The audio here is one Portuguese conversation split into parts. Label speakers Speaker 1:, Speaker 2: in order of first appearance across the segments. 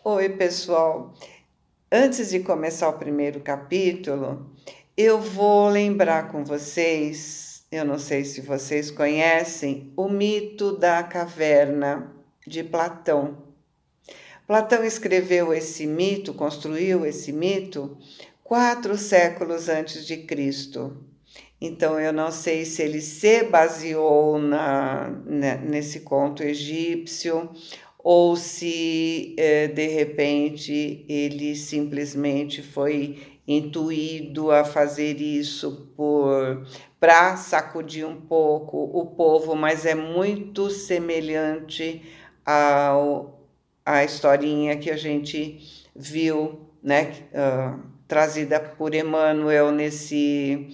Speaker 1: Oi, pessoal. Antes de começar o primeiro capítulo, eu vou lembrar com vocês, eu não sei se vocês conhecem, o mito da caverna de Platão. Platão escreveu esse mito, construiu esse mito 4 séculos antes de Cristo. Então, eu não sei se ele se baseou nesse conto egípcio ou se de repente ele simplesmente foi intuído a fazer isso para sacudir um pouco o povo, mas é muito semelhante à historinha que a gente viu, né, trazida por Emmanuel nesse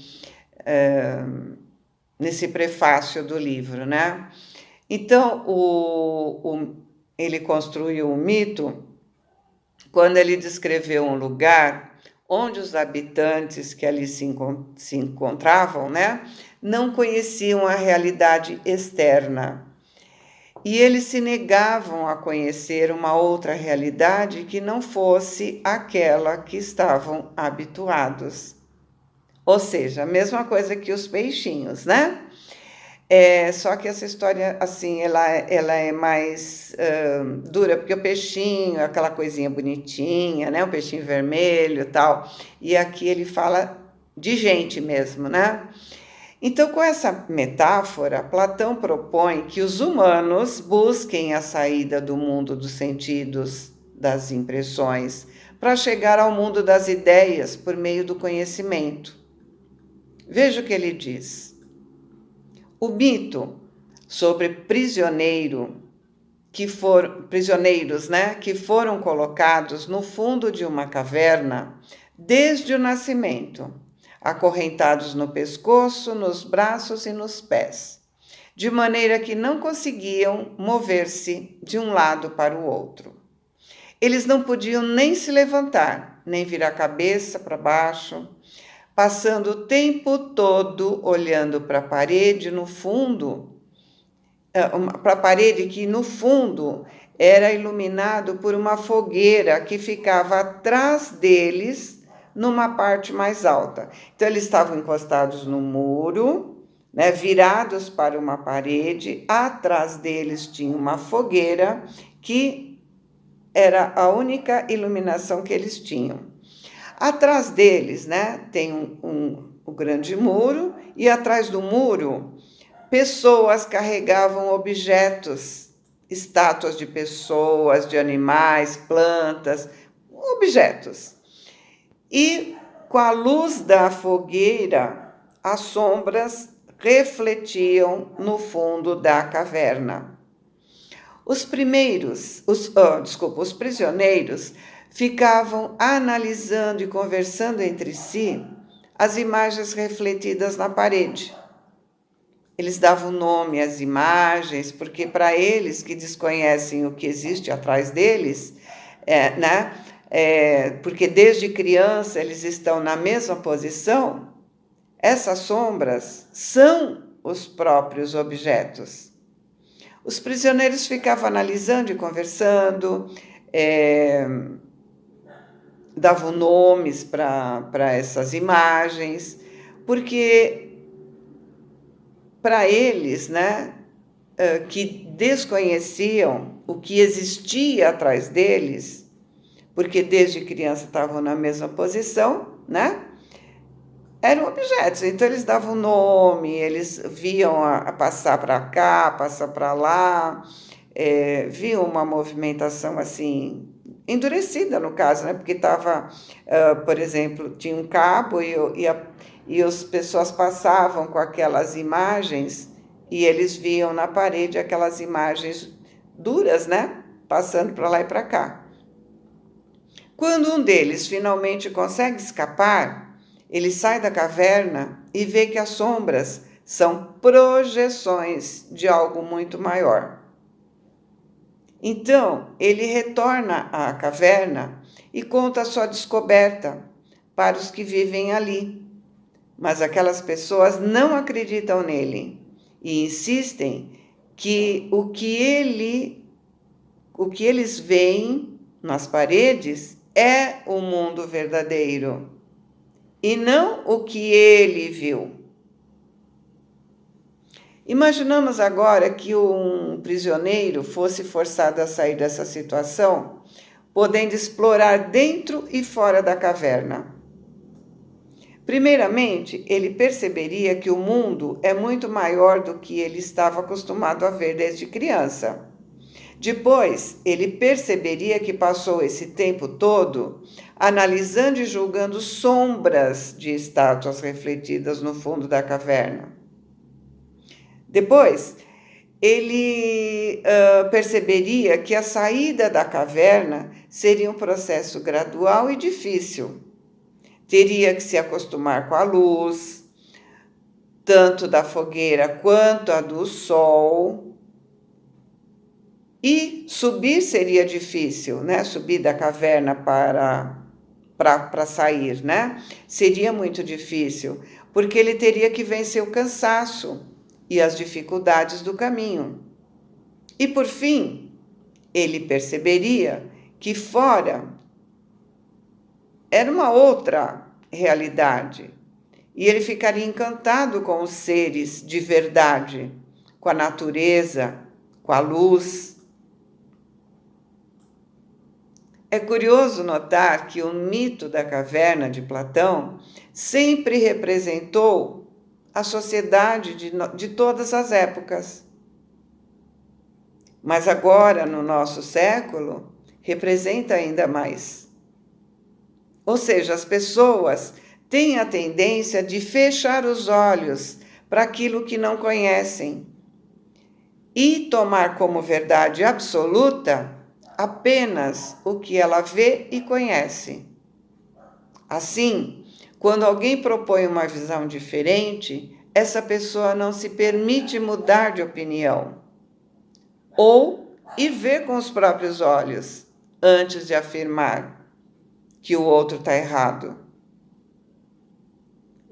Speaker 1: prefácio do livro, né? Então, ele construiu um mito quando ele descreveu um lugar onde os habitantes que ali se encontravam, né, não conheciam a realidade externa. E eles se negavam a conhecer uma outra realidade que não fosse aquela que estavam habituados. Ou seja, a mesma coisa que os peixinhos, né? Só que essa história, assim, ela é mais dura, porque o peixinho é aquela coisinha bonitinha, né? O peixinho vermelho e tal. E aqui ele fala de gente mesmo, né? Então, com essa metáfora, Platão propõe que os humanos busquem a saída do mundo dos sentidos, das impressões, para chegar ao mundo das ideias por meio do conhecimento. Veja o que ele diz. O mito sobre prisioneiros, né, que foram colocados no fundo de uma caverna desde o nascimento, acorrentados no pescoço, nos braços e nos pés, de maneira que não conseguiam mover-se de um lado para o outro. Eles não podiam nem se levantar, nem virar a cabeça para baixo, passando o tempo todo olhando para a parede no fundo, para a parede que no fundo era iluminado por uma fogueira que ficava atrás deles numa parte mais alta. Então eles estavam encostados no muro, né, virados para uma parede, atrás deles tinha uma fogueira que era a única iluminação que eles tinham. Atrás deles, né, tem um grande muro, e atrás do muro, pessoas carregavam objetos, estátuas de pessoas, de animais, plantas, objetos. E com a luz da fogueira, as sombras refletiam no fundo da caverna. Os prisioneiros ficavam analisando e conversando entre si as imagens refletidas na parede. Eles davam nome às imagens, porque para eles que desconhecem o que existe atrás deles, né? Porque desde criança eles estão na mesma posição, essas sombras são os próprios objetos. Os prisioneiros ficavam analisando e conversando, davam nomes para essas imagens, porque para eles, né, que desconheciam o que existia atrás deles, porque desde criança estavam na mesma posição, né? Eram objetos, então eles davam nome, eles viam a passar para cá, passar para lá, viam uma movimentação assim, endurecida no caso, né? Porque estava, por exemplo, tinha um cabo e as pessoas passavam com aquelas imagens e eles viam na parede aquelas imagens duras, né? Passando para lá e para cá. Quando um deles finalmente consegue escapar, ele sai da caverna e vê que as sombras são projeções de algo muito maior. Então, ele retorna à caverna e conta a sua descoberta para os que vivem ali. Mas aquelas pessoas não acreditam nele e insistem que o que eles veem nas paredes é o mundo verdadeiro e não o que ele viu. Imaginamos agora que um prisioneiro fosse forçado a sair dessa situação, podendo explorar dentro e fora da caverna. Primeiramente, ele perceberia que o mundo é muito maior do que ele estava acostumado a ver desde criança. Depois, ele perceberia que passou esse tempo todo analisando e julgando sombras de estátuas refletidas no fundo da caverna. Depois, ele perceberia que a saída da caverna seria um processo gradual e difícil. Teria que se acostumar com a luz, tanto da fogueira quanto a do sol. E subir seria difícil, né? Subir da caverna para sair, né? Seria muito difícil, porque ele teria que vencer o cansaço e as dificuldades do caminho. E por fim, ele perceberia que fora era uma outra realidade e ele ficaria encantado com os seres de verdade, com a natureza, com a luz. É curioso notar que o mito da caverna de Platão sempre representou a sociedade de todas as épocas. Mas agora, no nosso século, representa ainda mais. Ou seja, as pessoas têm a tendência de fechar os olhos para aquilo que não conhecem e tomar como verdade absoluta apenas o que ela vê e conhece. Assim, quando alguém propõe uma visão diferente, essa pessoa não se permite mudar de opinião ou ir ver com os próprios olhos antes de afirmar que o outro está errado.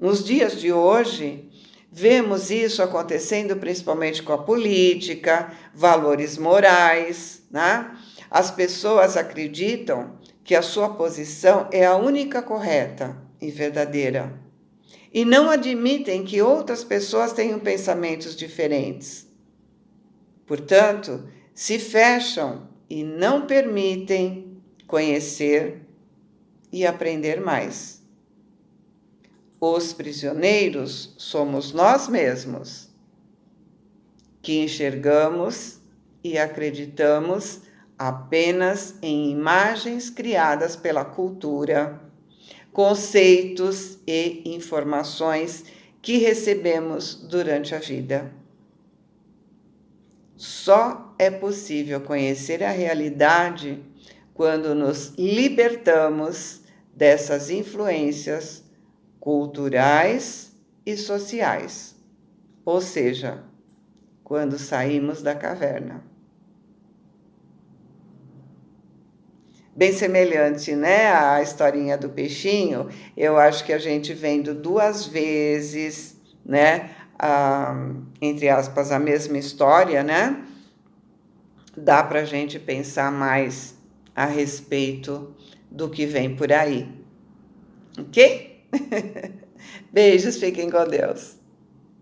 Speaker 1: Nos dias de hoje, vemos isso acontecendo principalmente com a política, valores morais, né? As pessoas acreditam que a sua posição é a única correta e verdadeira e não admitem que outras pessoas tenham pensamentos diferentes. Portanto, se fecham e não permitem conhecer e aprender mais. Os prisioneiros somos nós mesmos, que enxergamos e acreditamos apenas em imagens criadas pela cultura, conceitos e informações que recebemos durante a vida. Só é possível conhecer a realidade quando nos libertamos dessas influências culturais e sociais, ou seja, quando saímos da caverna. Bem semelhante, né, à historinha do peixinho, eu acho que a gente vendo duas vezes, né, entre aspas, a mesma história, né, dá para a gente pensar mais a respeito do que vem por aí. Ok? Beijos, fiquem com Deus.